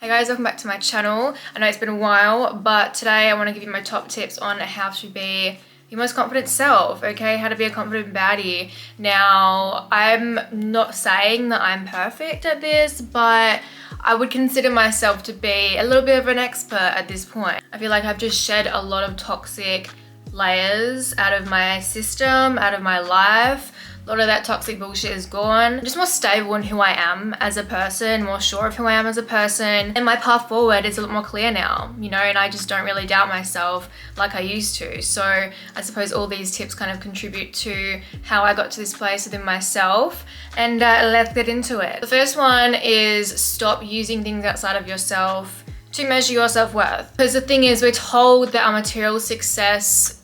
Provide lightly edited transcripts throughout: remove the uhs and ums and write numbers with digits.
Hey guys, welcome back to my channel. I know it's been a while, but today I want to give you my top tips on how to be your most confident self, okay? How to be a confident baddie. Now, I'm not saying that I'm perfect at this, but I would consider myself to be a little bit of an expert at this point. I feel like I've just shed a lot of toxic layers out of my system, out of my life. A lot of that toxic bullshit is gone. I'm just more stable in who I am as a person, more sure of who I am as a person. And my path forward is a lot more clear now, you know, and I just don't really doubt myself like I used to. So I suppose all these tips kind of contribute to how I got to this place within myself. And let's get into it. The first one is stop using things outside of yourself to measure your self-worth. Because the thing is, we're told that our material success,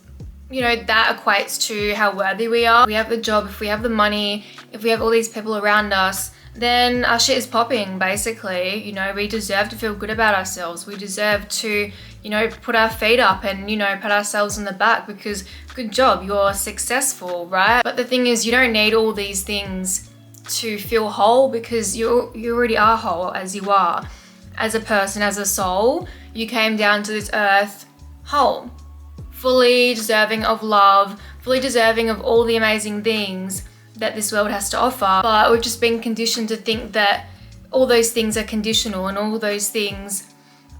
you know, that equates to how worthy we are. If we have the job, if we have the money, if we have all these people around us, then our shit is popping, basically. You know, we deserve to feel good about ourselves. We deserve to, you know, put our feet up and, you know, pat ourselves on the back because good job, you're successful, right? But the thing is, you don't need all these things to feel whole because you already are whole as you are. As a person, as a soul, you came down to this earth whole. Fully deserving of love, fully deserving of all the amazing things that this world has to offer. But we've just been conditioned to think that all those things are conditional and all those things,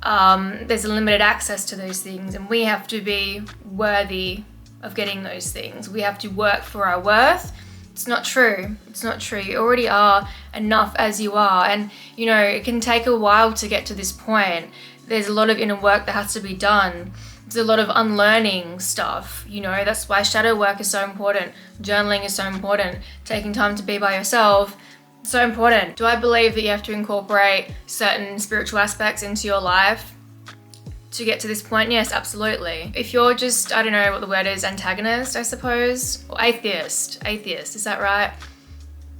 there's a limited access to those things, and we have to be worthy of getting those things. We have to work for our worth. It's not true. It's not true. You already are enough as you are. And, you know, it can take a while to get to this point. There's a lot of inner work that has to be done. There's a lot of unlearning stuff, you know, that's why shadow work is so important. Journaling is so important. Taking time to be by yourself, so important. Do I believe that you have to incorporate certain spiritual aspects into your life to get to this point? Yes, absolutely. If you're just, I don't know what the word is, antagonist, I suppose, or atheist, is that right?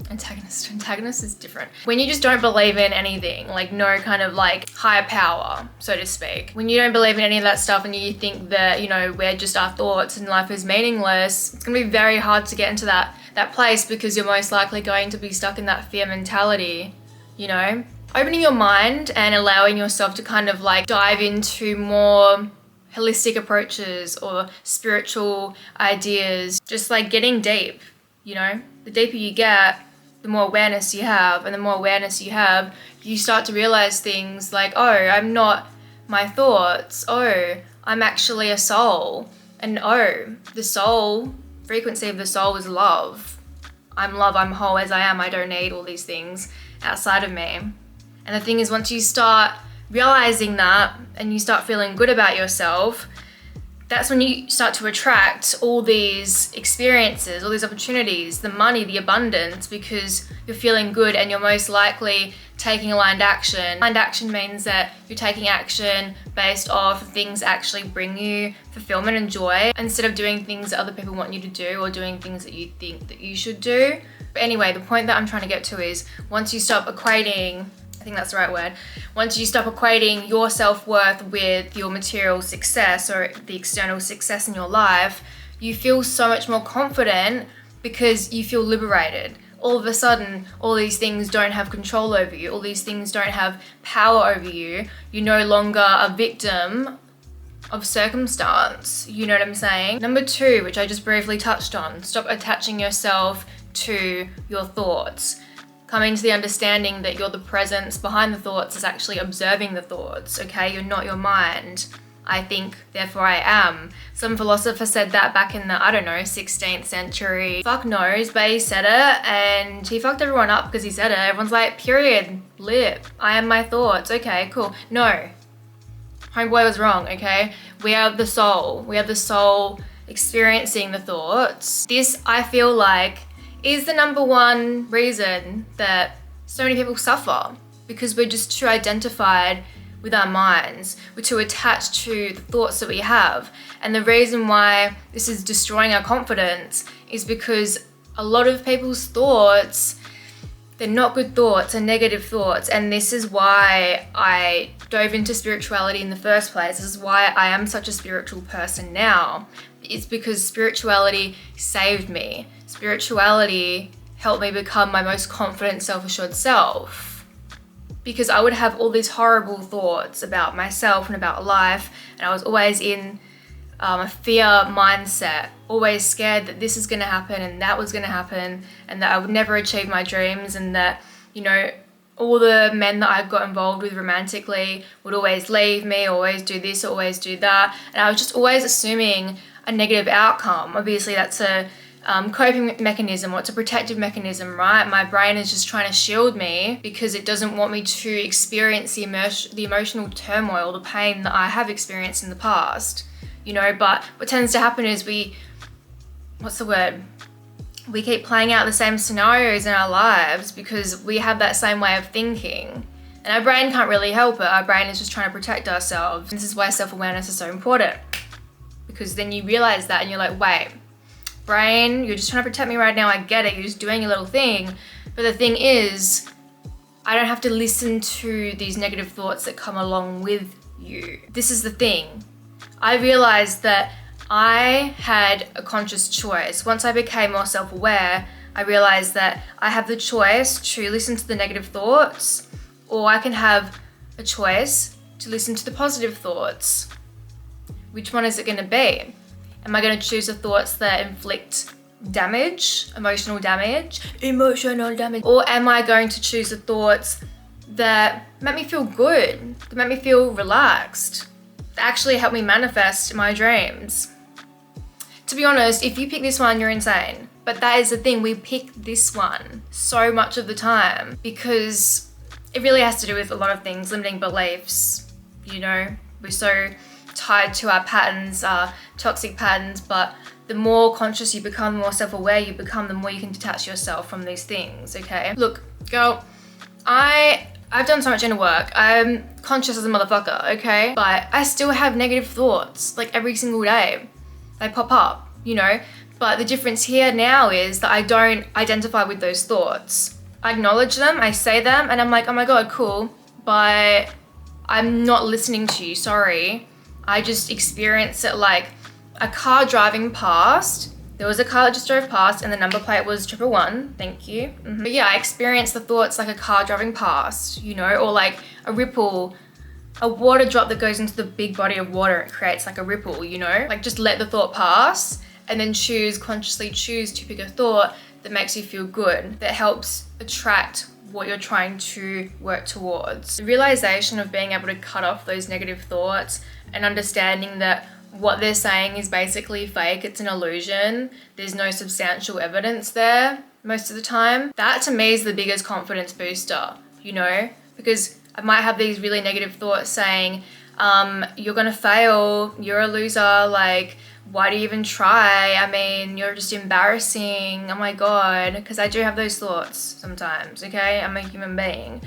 Antagonist is different. When you just don't believe in anything, like no kind of like higher power, so to speak. When you don't believe in any of that stuff and you think that, you know, we're just our thoughts and life is meaningless, it's gonna be very hard to get into that place because you're most likely going to be stuck in that fear mentality, you know? Opening your mind and allowing yourself to kind of like dive into more holistic approaches or spiritual ideas, just like getting deep, you know? The deeper you get, the more awareness you have, and the more awareness you have, you start to realize things like, oh, I'm not my thoughts. Oh, I'm actually a soul. And oh, the soul, frequency of the soul is love. I'm love, I'm whole as I am. I don't need all these things outside of me. And the thing is, once you start realizing that and you start feeling good about yourself, that's when you start to attract all these experiences, all these opportunities, the money, the abundance, because you're feeling good and you're most likely taking aligned action. Aligned action means that you're taking action based off things that actually bring you fulfillment and joy instead of doing things that other people want you to do or doing things that you think that you should do. But anyway, the point that I'm trying to get to is once you stop equating, I think that's the right word. Once you stop equating your self-worth with your material success or the external success in your life, you feel so much more confident because you feel liberated. All of a sudden, all these things don't have control over you. All these things don't have power over you. You're no longer a victim of circumstance. You know what I'm saying? Number 2, which I just briefly touched on, stop attaching yourself to your thoughts. Coming to the understanding that you're the presence behind the thoughts is actually observing the thoughts, okay? You're not your mind. I think, therefore I am. Some philosopher said that back in the, I don't know, 16th century. Fuck knows, but he said it and he fucked everyone up because he said it. Everyone's like, period, lip, I am my thoughts. Okay, cool. No, homeboy was wrong, okay? We are the soul. We are the soul experiencing the thoughts. This, I feel like, is the number one reason that so many people suffer, because we're just too identified with our minds. We're too attached to the thoughts that we have. And the reason why this is destroying our confidence is because a lot of people's thoughts, they're not good thoughts, they're negative thoughts. And this is why I dove into spirituality in the first place. This is why I am such a spiritual person now. It's because spirituality saved me. Spirituality helped me become my most confident, self-assured self. because I would have all these horrible thoughts about myself and about life, and I was always in a fear mindset, always scared that this is going to happen and that was going to happen, and that I would never achieve my dreams, and that, you know, all the men that I got involved with romantically would always leave me, always do this, always do that, and I was just always assuming a negative outcome. Obviously that's a coping mechanism, or it's a protective mechanism, right? My brain is just trying to shield me because it doesn't want me to experience the emotional turmoil, the pain that I have experienced in the past, you know. But what tends to happen is we keep playing out the same scenarios in our lives because we have that same way of thinking. And our brain can't really help it. Our brain is just trying to protect ourselves. This is why self-awareness is so important, because then you realize that and you're like, wait, brain, you're just trying to protect me right now. I get it. You're just doing your little thing. But the thing is, I don't have to listen to these negative thoughts that come along with you. This is the thing. I realized that I had a conscious choice. Once I became more self-aware, I realized that I have the choice to listen to the negative thoughts, or I can have a choice to listen to the positive thoughts. Which one is it going to be? Am I going to choose the thoughts that inflict damage, emotional damage, or am I going to choose the thoughts that make me feel good, that make me feel relaxed, that actually help me manifest my dreams? To be honest, if you pick this one, you're insane. But that is the thing, we pick this one so much of the time because it really has to do with a lot of things, limiting beliefs, you know. We're so tied to our patterns, our toxic patterns, but the more conscious you become, the more self-aware you become, the more you can detach yourself from these things, okay? Look, girl, I've done so much inner work. I'm conscious as a motherfucker, okay? But I still have negative thoughts, like every single day. They pop up, you know? But the difference here now is that I don't identify with those thoughts. I acknowledge them, I say them, and I'm like, oh my God, cool, but I'm not listening to you, sorry. I just experience it like a car driving past. There was a car that just drove past and the number plate was 111, thank you. But yeah, I experienced the thoughts like a car driving past, you know, or like a ripple, a water drop that goes into the big body of water. It creates like a ripple, you know, like just let the thought pass and then consciously choose to pick a thought that makes you feel good, that helps attract what you're trying to work towards. The realization of being able to cut off those negative thoughts and understanding that what they're saying is basically fake, it's an illusion, there's no substantial evidence there most of the time. That to me is the biggest confidence booster, you know, because I might have these really negative thoughts saying, you're gonna fail, you're a loser, like, why do you even try? I mean, you're just embarrassing, oh my God, because I do have those thoughts sometimes, okay? I'm a human being.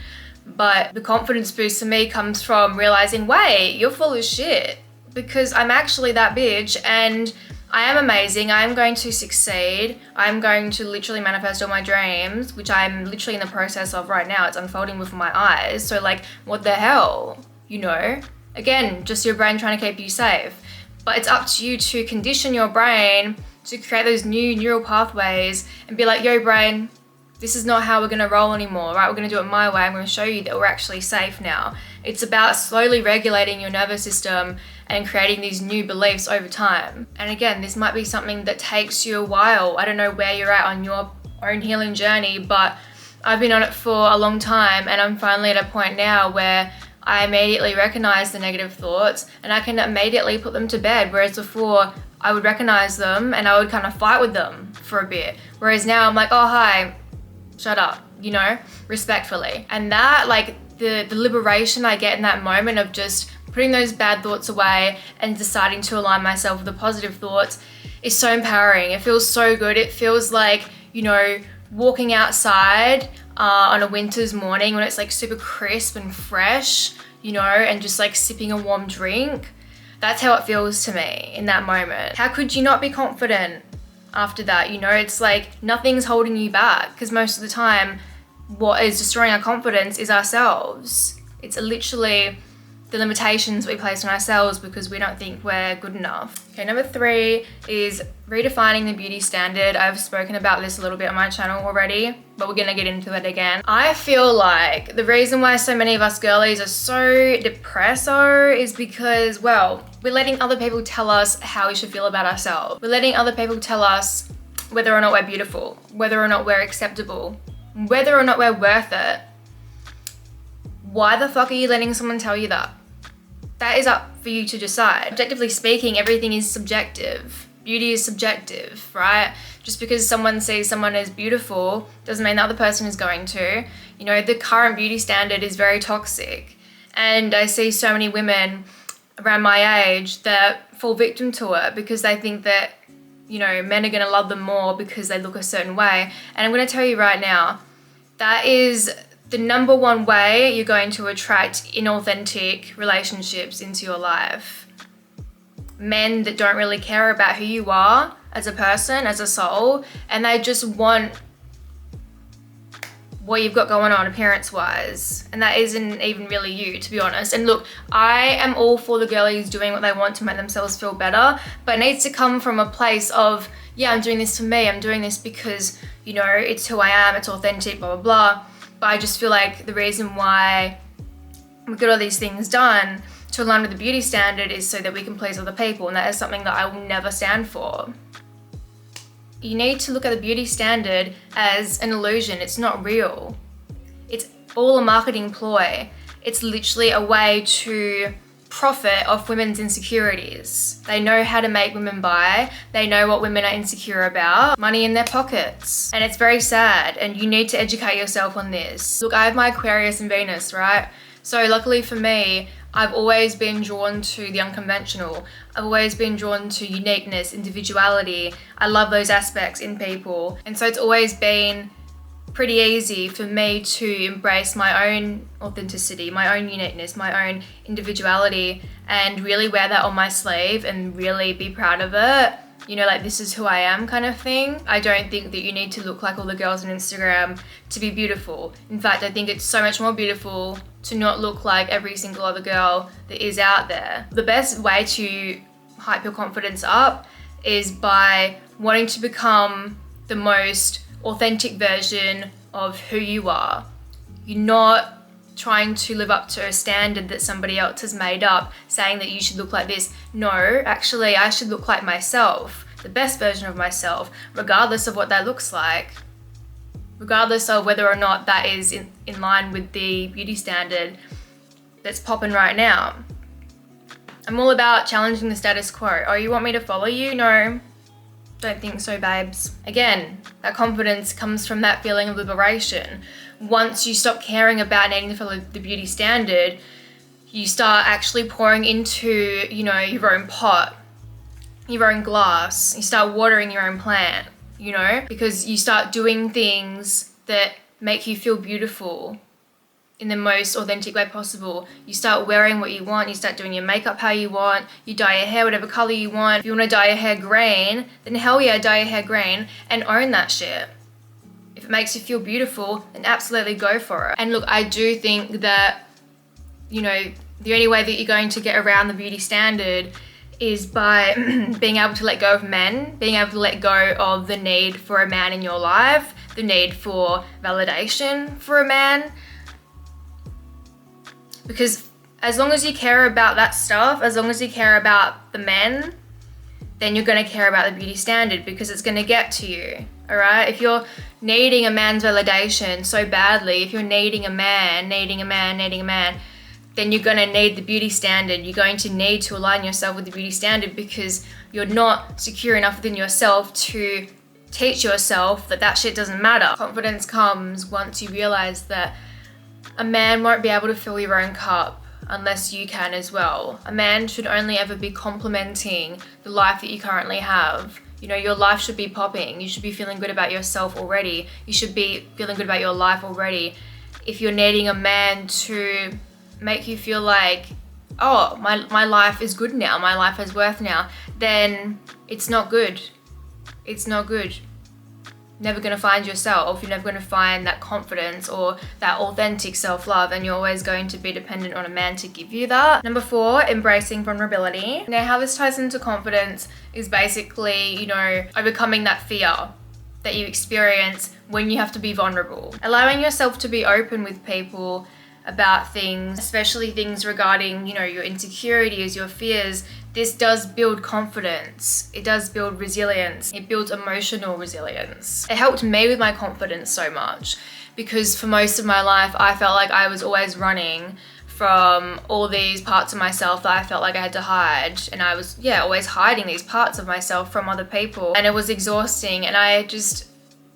But the confidence boost for me comes from realizing, wait, you're full of shit, because I'm actually that bitch and I am amazing. I'm going to succeed. I'm going to literally manifest all my dreams, which I'm literally in the process of right now. It's unfolding before my eyes. So like, what the hell, you know? Again, just your brain trying to keep you safe. But it's up to you to condition your brain to create those new neural pathways and be like, yo brain, this is not how we're gonna roll anymore, right? We're gonna do it my way. I'm gonna show you that we're actually safe now. It's about slowly regulating your nervous system and creating these new beliefs over time. And again, this might be something that takes you a while. I don't know where you're at on your own healing journey, but I've been on it for a long time and I'm finally at a point now where I immediately recognize the negative thoughts and I can immediately put them to bed. Whereas before I would recognize them and I would kind of fight with them for a bit. Whereas now I'm like, oh, hi, shut up, you know, respectfully. And that, like, the liberation I get in that moment of just putting those bad thoughts away and deciding to align myself with the positive thoughts is so empowering. It feels so good. It feels like, you know, walking outside on a winter's morning when it's like super crisp and fresh, you know, and just like sipping a warm drink. That's how it feels to me in that moment. How could you not be confident after that? You know, it's like nothing's holding you back, because most of the time what is destroying our confidence is ourselves. It's literally the limitations we place on ourselves because we don't think we're good enough. Okay, number 3 is redefining the beauty standard. I've spoken about this a little bit on my channel already, but we're gonna get into it again. I feel like the reason why so many of us girlies are so depresso is because, well, we're letting other people tell us how we should feel about ourselves. We're letting other people tell us whether or not we're beautiful, whether or not we're acceptable, whether or not we're worth it. Why the fuck are you letting someone tell you that? That is up for you to decide. Objectively speaking, everything is subjective. Beauty is subjective, right? Just because someone sees someone as beautiful doesn't mean the other person is going to. You know, the current beauty standard is very toxic. And I see so many women around my age that fall victim to it because they think that, you know, men are gonna love them more because they look a certain way. And I'm gonna tell you right now, that is the number one way you're going to attract inauthentic relationships into your life. Men that don't really care about who you are as a person, as a soul, and they just want what you've got going on appearance-wise. And that isn't even really you, to be honest. And look, I am all for the girlies doing what they want to make themselves feel better, but it needs to come from a place of, yeah, I'm doing this for me, I'm doing this because, you know, it's who I am, it's authentic, blah, blah, blah. But I just feel like the reason why we get all these things done to align with the beauty standard is so that we can please other people, and that is something that I will never stand for. You need to look at the beauty standard as an illusion. It's not real. It's all a marketing ploy. It's literally a way to profit off women's insecurities. They know how to make women buy. They know what women are insecure about. Money in their pockets. And it's very sad, and you need to educate yourself on this. Look, I have my Aquarius and Venus, right? So luckily for me, I've always been drawn to the unconventional. I've always been drawn to uniqueness, individuality. I love those aspects in people. And so it's always been pretty easy for me to embrace my own authenticity, my own uniqueness, my own individuality, and really wear that on my sleeve and really be proud of it. You know, like, this is who I am kind of thing. I don't think that you need to look like all the girls on Instagram to be beautiful. In fact, I think it's so much more beautiful to not look like every single other girl that is out there. The best way to hype your confidence up is by wanting to become the most authentic version of who you are. You're not trying to live up to a standard that somebody else has made up, saying that you should look like this. No, actually, I should look like myself, the best version of myself, regardless of what that looks like, regardless of whether or not that is in line with the beauty standard that's popping right now. I'm all about challenging the status quo. Oh, you want me to follow you? No. Don't think so, babes. Again, that confidence comes from that feeling of liberation. Once you stop caring about needing to follow the beauty standard, you start actually pouring into, you know, your own pot, your own glass. You start watering your own plant, you know, because you start doing things that make you feel beautiful in the most authentic way possible. You start wearing what you want, you start doing your makeup how you want, you dye your hair whatever color you want. If you want to dye your hair green, then hell yeah, dye your hair green and own that shit. If it makes you feel beautiful, then absolutely go for it. And look, I do think that, you know, the only way that you're going to get around the beauty standard is by being able to let go of men, being able to let go of the need for a man in your life, the need for validation for a man. Because as long as you care about that stuff, as long as you care about the men, then you're going to care about the beauty standard because it's going to get to you, all right? If you're needing a man's validation so badly, if you're needing a man, then you're going to need the beauty standard. You're going to need to align yourself with the beauty standard because you're not secure enough within yourself to teach yourself that that shit doesn't matter. Confidence comes once you realize that a man won't be able to fill your own cup unless you can as well. A man should only ever be complimenting the life that you currently have. You know, your life should be popping. You should be feeling good about yourself already. You should be feeling good about your life already. If you're needing a man to make you feel like, oh, my life is good now, my life has worth now, then it's not good. It's not good. never going to find yourself. You're never going to find that confidence or that authentic self-love, and you're always going to be dependent on a man to give you that. Number 4, embracing vulnerability. Now, how this ties into confidence is basically, you know, overcoming that fear that you experience when you have to be vulnerable. Allowing yourself to be open with people about things, especially things regarding, you know, your insecurities, your fears. This does build confidence. It does build resilience. It builds emotional resilience. It helped me with my confidence so much because for most of my life, I felt like I was always running from all these parts of myself that I felt like I had to hide. And I was, always hiding these parts of myself from other people. And it was exhausting. And I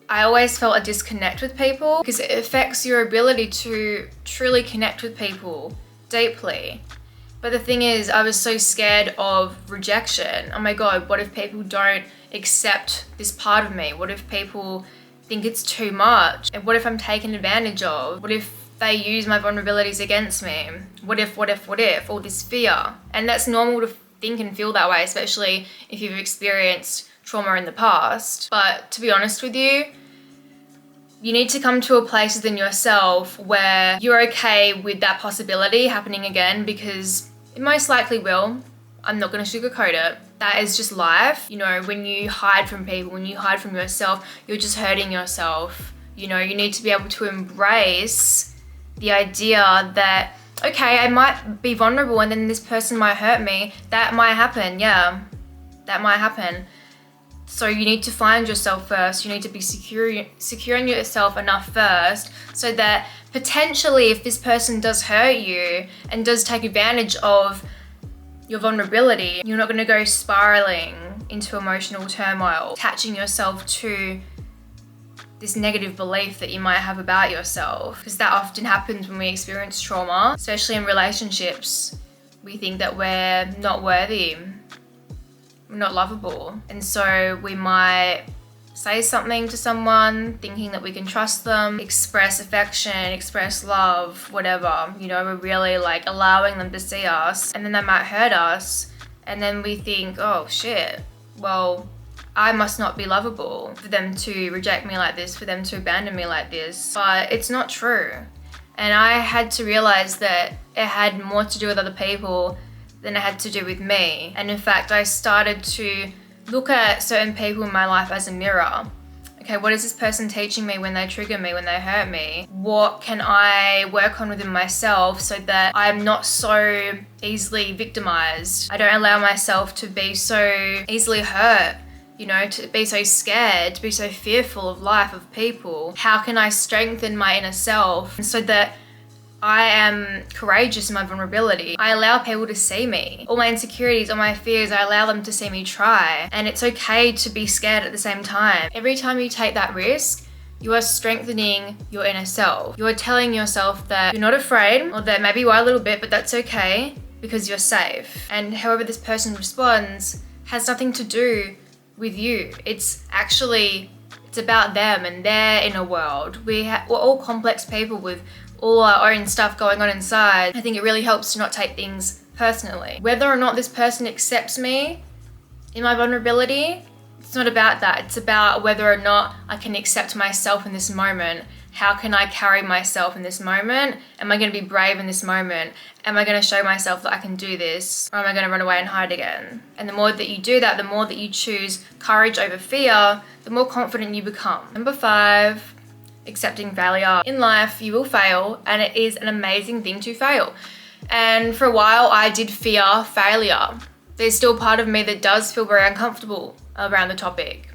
always felt a disconnect with people because it affects your ability to truly connect with people deeply. But the thing is, I was so scared of rejection. Oh my God, what if people don't accept this part of me? What if people think it's too much? And what if I'm taken advantage of? What if they use my vulnerabilities against me? What if, all this fear. And that's normal to think and feel that way, especially if you've experienced trauma in the past. But to be honest with you, you need to come to a place within yourself where you're okay with that possibility happening again, because it most likely will. I'm not going to sugarcoat it. That is just life. You know, when you hide from people, when you hide from yourself, you're just hurting yourself. You know, you need to be able to embrace the idea that, okay, I might be vulnerable and then this person might hurt me. That might happen. Yeah, that might happen. So you need to find yourself first. You need to be securing yourself enough first so that potentially if this person does hurt you and does take advantage of your vulnerability, you're not going to go spiraling into emotional turmoil, attaching yourself to this negative belief that you might have about yourself. Because that often happens when we experience trauma, especially in relationships. We think that we're not worthy, not lovable, and so we might say something to someone thinking that we can trust them, express affection, express love, whatever, you know, we're really like allowing them to see us, and then they might hurt us, and then we think, oh shit, well, I must not be lovable for them to reject me like this, for them to abandon me like this. But it's not true. And I had to realize that it had more to do with other people than it had to do with me. And in fact, I started to look at certain people in my life as a mirror. Okay, what is this person teaching me when they trigger me, when they hurt me? What can I work on within myself so that I'm not so easily victimized? I don't allow myself to be so easily hurt, you know, to be so scared, to be so fearful of life, of people. How can I strengthen my inner self so that I am courageous in my vulnerability? I allow people to see me. All my insecurities, all my fears, I allow them to see me try. And it's okay to be scared at the same time. Every time you take that risk, you are strengthening your inner self. You are telling yourself that you're not afraid, or that maybe you are a little bit, but that's okay because you're safe. And however this person responds has nothing to do with you. It's about them and their inner world. We're all complex people with all our own stuff going on inside. I think it really helps to not take things personally. Whether or not this person accepts me in my vulnerability, it's not about that. It's about whether or not I can accept myself in this moment. How can I carry myself in this moment? Am I going to be brave in this moment? Am I going to show myself that I can do this? Or am I going to run away and hide again? And the more that you do that, the more that you choose courage over fear, the more confident you become. Number 5, accepting failure. In life, you will fail, and it is an amazing thing to fail. And for a while, I did fear failure. There's still part of me that does feel very uncomfortable around the topic.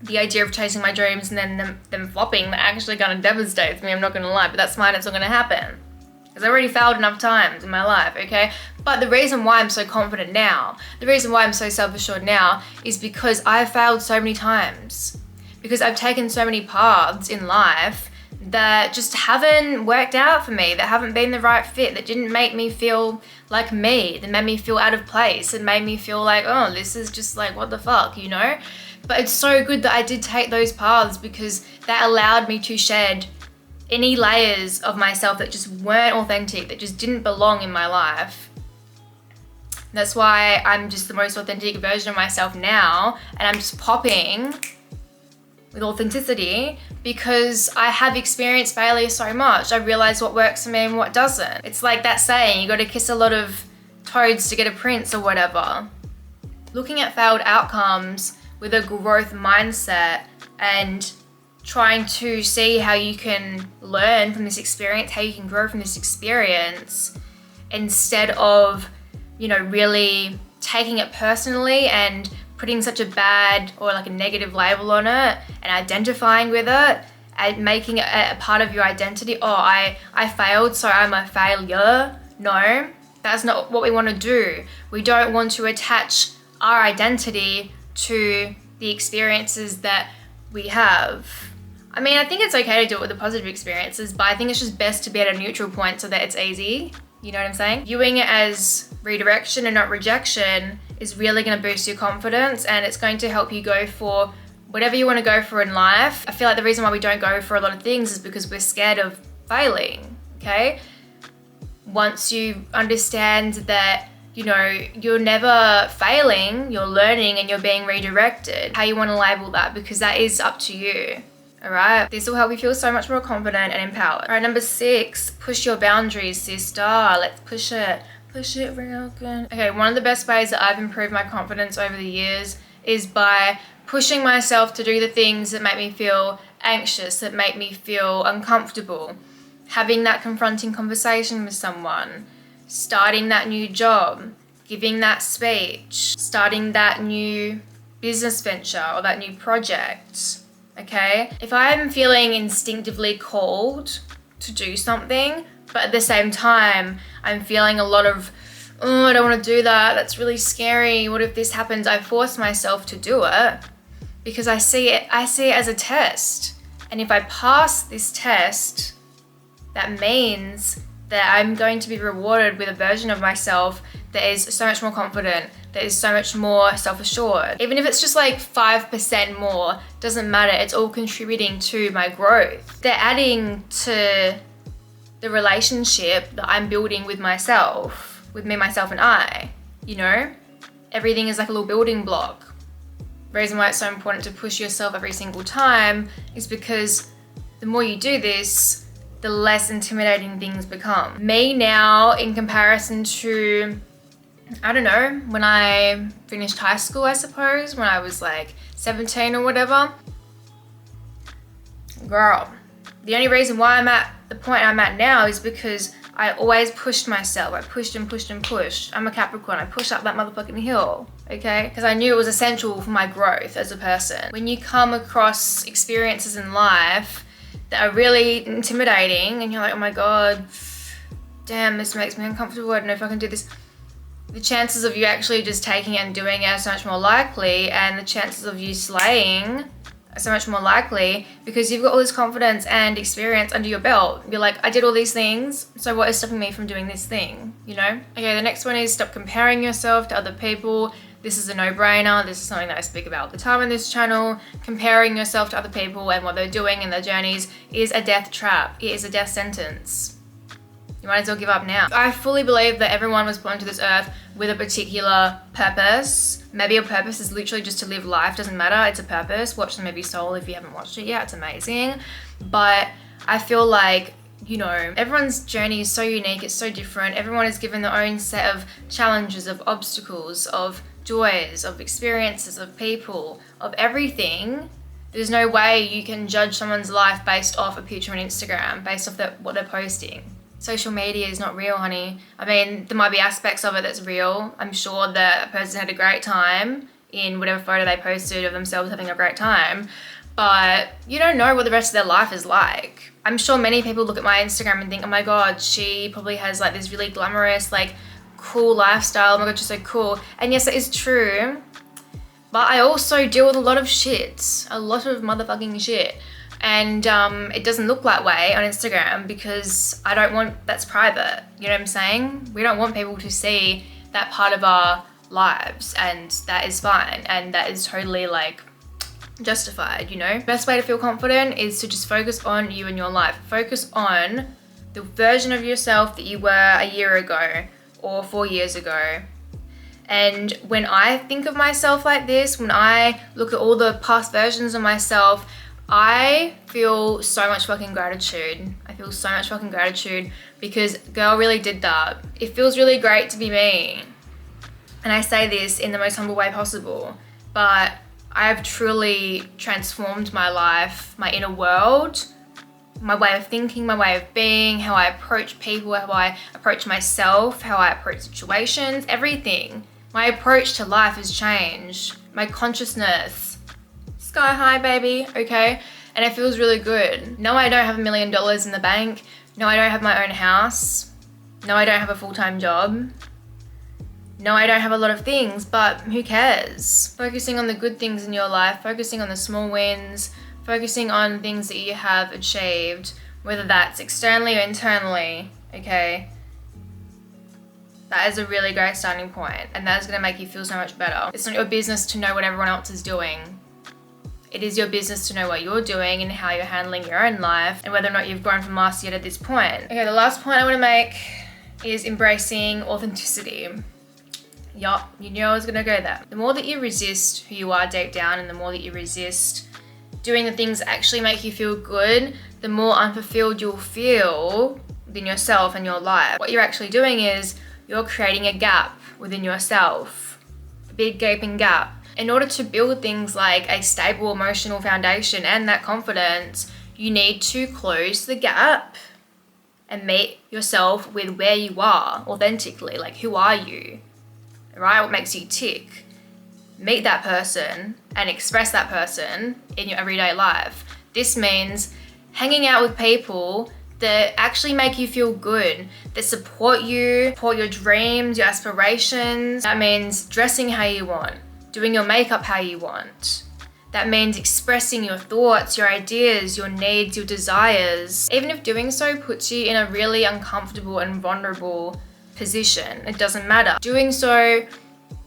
The idea of chasing my dreams and then them flopping, that actually kind of devastates me, I'm not gonna lie, but that's fine, it's not gonna happen. Because I've already failed enough times in my life, okay? But the reason why I'm so confident now, the reason why I'm so self-assured now is because I've failed so many times. Because I've taken so many paths in life that just haven't worked out for me, that haven't been the right fit, that didn't make me feel like me, that made me feel out of place, that made me feel like, oh, this is just like, what the fuck, you know? But it's so good that I did take those paths because that allowed me to shed any layers of myself that just weren't authentic, that just didn't belong in my life. That's why I'm just the most authentic version of myself now, and I'm just popping with authenticity because I have experienced failure so much. I realize what works for me and what doesn't. It's like that saying, you got to kiss a lot of toads to get a prince or whatever. Looking at failed outcomes with a growth mindset and trying to see how you can learn from this experience, how you can grow from this experience, instead of, really taking it personally and putting such a bad or like a negative label on it and identifying with it and making it a part of your identity. Oh, I failed, so I'm a failure. No, that's not what we want to do. We don't want to attach our identity to the experiences that we have. I mean, I think it's okay to do it with the positive experiences, but I think it's just best to be at a neutral point so that it's easy. You know what I'm saying? Viewing it as redirection and not rejection is really going to boost your confidence, and it's going to help you go for whatever you want to go for in life. I feel like the reason why we don't go for a lot of things is because we're scared of failing, okay? Once you understand that, you're never failing, you're learning and you're being redirected, how you want to label that, because that is up to you. All right, this will help you feel so much more confident and empowered. All right, number 6, push your boundaries, sister. Let's push it real good. Okay, one of the best ways that I've improved my confidence over the years is by pushing myself to do the things that make me feel anxious, that make me feel uncomfortable. Having that confronting conversation with someone, starting that new job, giving that speech, starting that new business venture or that new project. Okay, if I'm feeling instinctively called to do something, but at the same time, I'm feeling a lot of, oh, I don't want to do that. That's really scary. What if this happens? I force myself to do it because I see it as a test. And if I pass this test, that means that I'm going to be rewarded with a version of myself that is so much more confident, that is so much more self-assured. Even if it's just like 5% more, doesn't matter. It's all contributing to my growth. They're adding to the relationship that I'm building with myself, with me, myself, and I. Everything is like a little building block. The reason why it's so important to push yourself every single time is because the more you do this, the less intimidating things become. Me now, in comparison to, I don't know, when I finished high school, I suppose, when I was like 17 or whatever. Girl, the only reason why I'm at the point I'm at now is because I always pushed myself. I pushed and pushed and pushed. I'm a Capricorn. I pushed up that motherfucking hill, okay? Because I knew it was essential for my growth as a person. When you come across experiences in life that are really intimidating and you're like, oh my God, damn, this makes me uncomfortable. I don't know if I can do this. The chances of you actually just taking it and doing it are so much more likely, and the chances of you slaying are so much more likely because you've got all this confidence and experience under your belt. You're like, I did all these things, so what is stopping me from doing this thing, Okay, the next one is stop comparing yourself to other people. This is a no-brainer. This is something that I speak about all the time on this channel. Comparing yourself to other people and what they're doing in their journeys is a death trap. It is a death sentence. You might as well give up now. I fully believe that everyone was put onto this earth with a particular purpose. Maybe your purpose is literally just to live life. Doesn't matter. It's a purpose. Watch the movie Soul if you haven't watched it yet. It's amazing. But I feel like, everyone's journey is so unique. It's so different. Everyone is given their own set of challenges, of obstacles, of joys, of experiences, of people, of everything. There's no way you can judge someone's life based off a picture on Instagram, based off what they're posting. Social media is not real, honey. I mean, there might be aspects of it that's real. I'm sure that a person had a great time in whatever photo they posted of themselves having a great time, but you don't know what the rest of their life is like. I'm sure many people look at my Instagram and think, oh my God, she probably has like this really glamorous, like cool lifestyle. Oh my God, she's so cool. And yes, that is true. But I also deal with a lot of shit, a lot of motherfucking shit. And it doesn't look that way on Instagram because I don't want, that's private. You know what I'm saying? We don't want people to see that part of our lives, and that is fine. And that is totally like justified, Best way to feel confident is to just focus on you and your life. Focus on the version of yourself that you were a year ago or 4 years ago. And when I think of myself like this, when I look at all the past versions of myself, I feel so much fucking gratitude. I feel so much fucking gratitude because girl really did that. It feels really great to be me. And I say this in the most humble way possible, but I have truly transformed my life, my inner world, my way of thinking, my way of being, how I approach people, how I approach myself, how I approach situations, everything. My approach to life has changed. My consciousness, sky high, baby, okay? And it feels really good. No, I don't have $1 million in the bank. No, I don't have my own house. No, I don't have a full-time job. No, I don't have a lot of things, but who cares? Focusing on the good things in your life, focusing on the small wins, focusing on things that you have achieved, whether that's externally or internally, okay? That is a really great starting point, and that is gonna make you feel so much better. It's not your business to know what everyone else is doing. It is your business to know what you're doing and how you're handling your own life and whether or not you've grown from last year to this point. Okay, the last point I wanna make is embracing authenticity. Yup, you knew I was gonna go there. The more that you resist who you are deep down and the more that you resist doing the things that actually make you feel good, the more unfulfilled you'll feel within yourself and your life. What you're actually doing is you're creating a gap within yourself, a big gaping gap. In order to build things like a stable emotional foundation and that confidence, you need to close the gap and meet yourself with where you are authentically. Like, who are you? Right? What makes you tick? Meet that person and express that person in your everyday life. This means hanging out with people that actually make you feel good, that support you, support your dreams, your aspirations. That means dressing how you want, doing your makeup how you want. That means expressing your thoughts, your ideas, your needs, your desires. Even if doing so puts you in a really uncomfortable and vulnerable position, it doesn't matter. Doing so,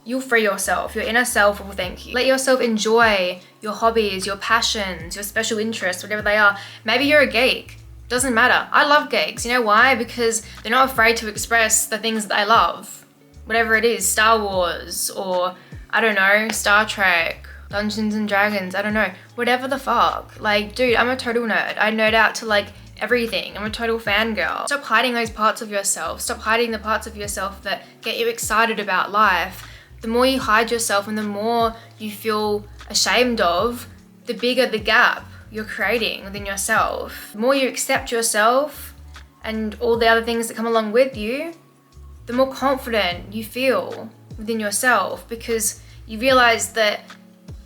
you'll free yourself. Your inner self will thank you. Let yourself enjoy your hobbies, your passions, your special interests, whatever they are. Maybe you're a geek. Doesn't matter. I love geeks. You know why? Because they're not afraid to express the things that they love. Whatever it is, Star Wars or, I don't know, Star Trek, Dungeons and Dragons, I don't know. Whatever the fuck. Like, dude, I'm a total nerd. I nerd out to like everything. I'm a total fangirl. Stop hiding those parts of yourself. Stop hiding the parts of yourself that get you excited about life. The more you hide yourself and the more you feel ashamed of, the bigger the gap you're creating within yourself. The more you accept yourself and all the other things that come along with you, the more confident you feel within yourself, because you realize that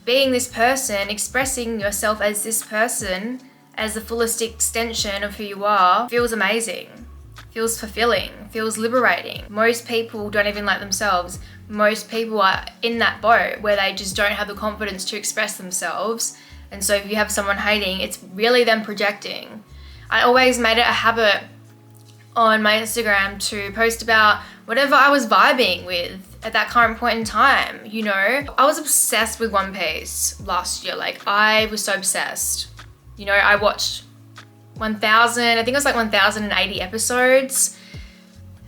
being this person, expressing yourself as this person, as the fullest extension of who you are, feels amazing, feels fulfilling, feels liberating. Most people don't even like themselves. Most people are in that boat where they just don't have the confidence to express themselves. And so if you have someone hating, it's really them projecting. I always made it a habit on my Instagram to post about whatever I was vibing with at that current point in time, you know? I was obsessed with One Piece last year. Like, I was so obsessed. You know, I watched 1,000, I think it was like 1,080 episodes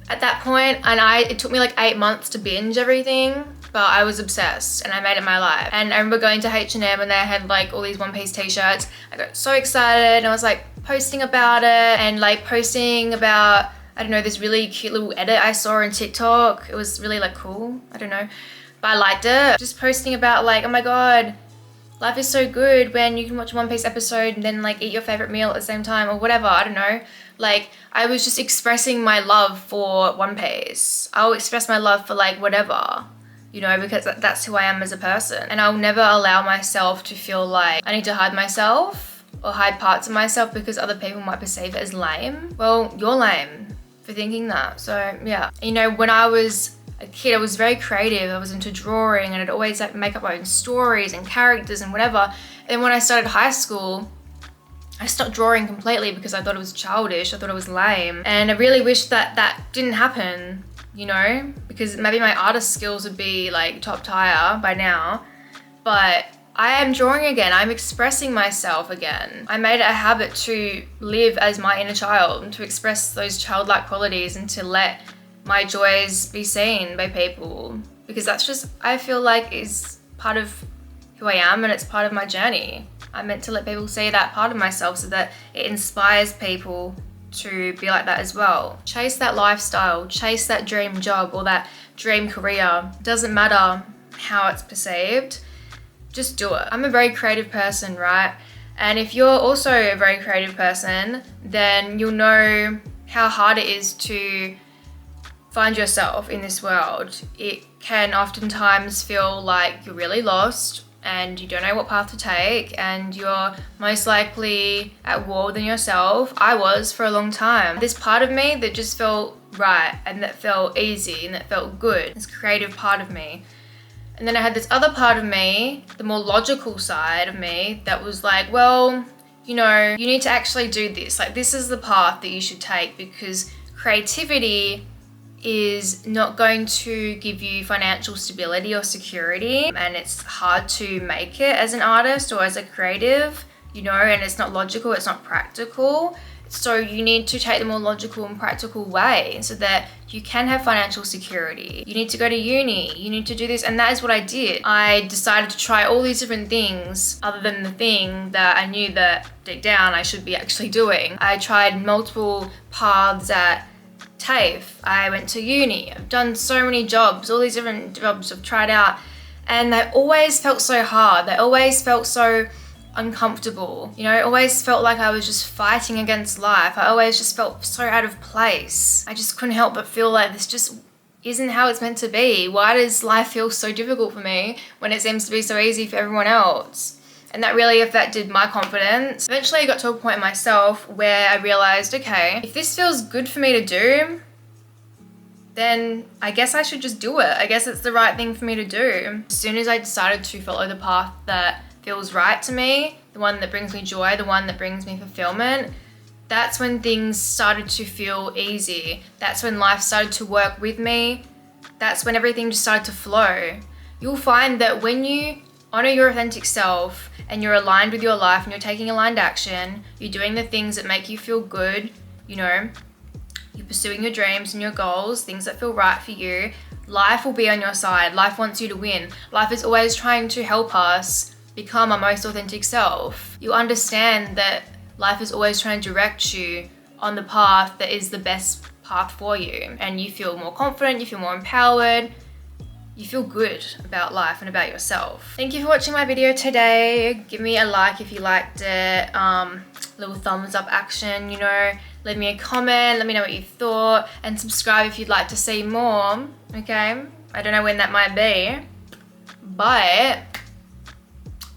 at that point, and it took me like 8 months to binge everything. But I was obsessed and I made it my life. And I remember going to H&M and they had like all these One Piece t-shirts. I got so excited and I was like posting about it and like posting about, I don't know, this really cute little edit I saw on TikTok. It was really like cool, I don't know. But I liked it. Just posting about like, oh my God, life is so good when you can watch a One Piece episode and then like eat your favorite meal at the same time or whatever, I don't know. Like, I was just expressing my love for One Piece. I'll express my love for like whatever. You know, because that's who I am as a person. And I'll never allow myself to feel like I need to hide myself or hide parts of myself because other people might perceive it as lame. Well, you're lame for thinking that. So yeah. You know, when I was a kid, I was very creative. I was into drawing and I'd always like make up my own stories and characters and whatever. And when I started high school, I stopped drawing completely because I thought it was childish. I thought it was lame. And I really wish that that didn't happen. You know, because maybe my artist skills would be like top tier by now, but I am drawing again. I'm expressing myself again. I made it a habit to live as my inner child and to express those childlike qualities and to let my joys be seen by people, because that's just, I feel like, is part of who I am, and it's part of my journey. I'm meant to let people see that part of myself so that it inspires people to be like that as well. Chase that lifestyle, chase that dream job or that dream career. Doesn't matter how it's perceived, just do it. I'm a very creative person, right? And if you're also a very creative person, then you'll know how hard it is to find yourself in this world. It can oftentimes feel like you're really lost and you don't know what path to take, and you're most likely at war within yourself. I was for a long time. This part of me that just felt right and that felt easy and that felt good, this creative part of me. And then I had this other part of me, the more logical side of me, that was like, well, you know, you need to actually do this. Like, this is the path that you should take, because creativity is not going to give you financial stability or security, and it's hard to make it as an artist or as a creative, you know, and it's not logical, it's not practical. So you need to take the more logical and practical way so that you can have financial security. You need to go to uni, you need to do this, and that is what I did. I decided to try all these different things other than the thing that I knew that deep down I should be actually doing. I tried multiple paths at TAFE. I went to uni. I've done so many jobs, all these different jobs I've tried out, and they always felt so hard. They always felt so uncomfortable. You know, it always felt like I was just fighting against life. I always just felt so out of place. I just couldn't help but feel like this just isn't how it's meant to be. Why does life feel so difficult for me when it seems to be so easy for everyone else? And that really affected my confidence. Eventually I got to a point in myself where I realized, okay, if this feels good for me to do, then I guess I should just do it. I guess it's the right thing for me to do. As soon as I decided to follow the path that feels right to me, the one that brings me joy, the one that brings me fulfillment, that's when things started to feel easy. That's when life started to work with me. That's when everything just started to flow. You'll find that when you honor your authentic self and you're aligned with your life and you're taking aligned action, you're doing the things that make you feel good, you know, you're pursuing your dreams and your goals, things that feel right for you, life will be on your side. Life wants you to win. Life is always trying to help us become our most authentic self. You understand that life is always trying to direct you on the path that is the best path for you, and you feel more confident, you feel more empowered, you feel good about life and about yourself. Thank you for watching my video today. Give me a like if you liked it, little thumbs up action, you know, leave me a comment, let me know what you thought, and subscribe if you'd like to see more, okay? I don't know when that might be, but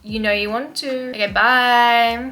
you know you want to. Okay, bye.